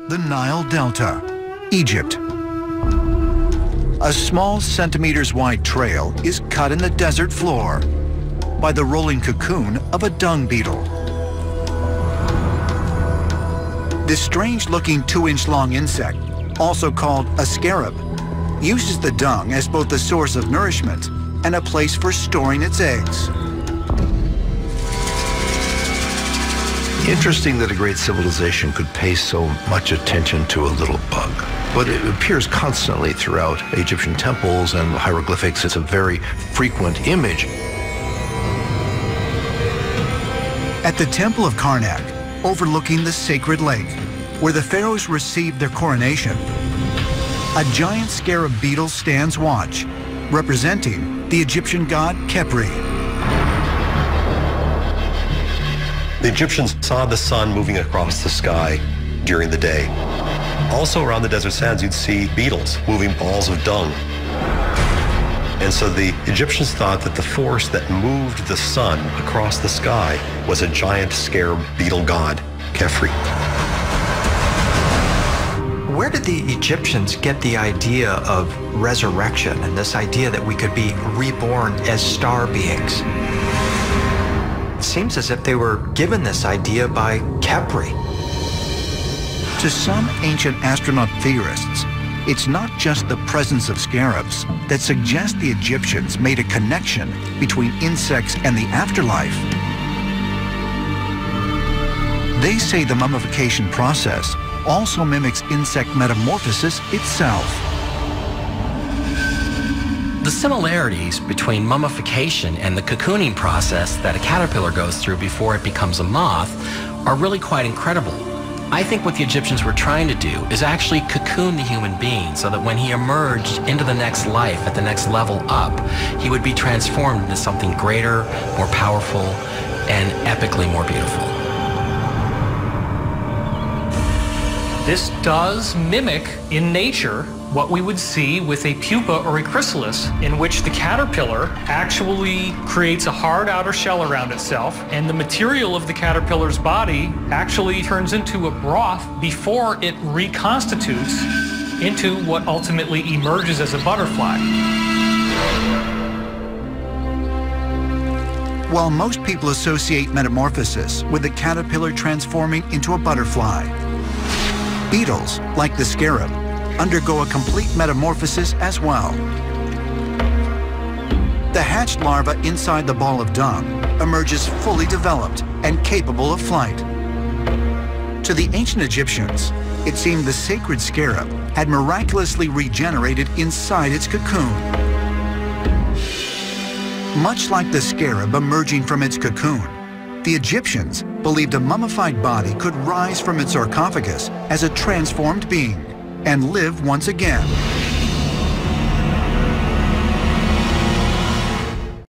the Nile Delta, Egypt. A small centimeters-wide trail is cut in the desert floor by the rolling cocoon of a dung beetle. This strange-looking 2-inch-long insect, also called a scarab, uses the dung as both a source of nourishment and a place for storing its eggs. Interesting that a great civilization could pay so much attention to a little bug. But it appears constantly throughout Egyptian temples and hieroglyphics. It's a very frequent image. At the Temple of Karnak, overlooking the sacred lake, where the pharaohs received their coronation, a giant scarab beetle stands watch, representing the Egyptian god Khepri. The Egyptians saw the sun moving across the sky during the day. Also around the desert sands, you'd see beetles moving balls of dung. And so the Egyptians thought that the force that moved the sun across the sky was a giant scarab beetle god, Khepri. Where did the Egyptians get the idea of resurrection and this idea that we could be reborn as star beings? It seems as if they were given this idea by Khepri. To some ancient astronaut theorists, it's not just the presence of scarabs that suggests the Egyptians made a connection between insects and the afterlife. They say the mummification process also mimics insect metamorphosis itself. The similarities between mummification and the cocooning process that a caterpillar goes through before it becomes a moth are really quite incredible. I think what the Egyptians were trying to do is actually cocoon the human being so that when he emerged into the next life, at the next level up, he would be transformed into something greater, more powerful, and epically more beautiful. This does mimic in nature what we would see with a pupa or a chrysalis, in which the caterpillar actually creates a hard outer shell around itself, and the material of the caterpillar's body actually turns into a broth before it reconstitutes into what ultimately emerges as a butterfly. While most people associate metamorphosis with the caterpillar transforming into a butterfly, beetles, like the scarab, undergo a complete metamorphosis as well. The hatched larva inside the ball of dung emerges fully developed and capable of flight. To the ancient Egyptians, it seemed the sacred scarab had miraculously regenerated inside its cocoon. Much like the scarab emerging from its cocoon, the Egyptians believed a mummified body could rise from its sarcophagus as a transformed being and live once again.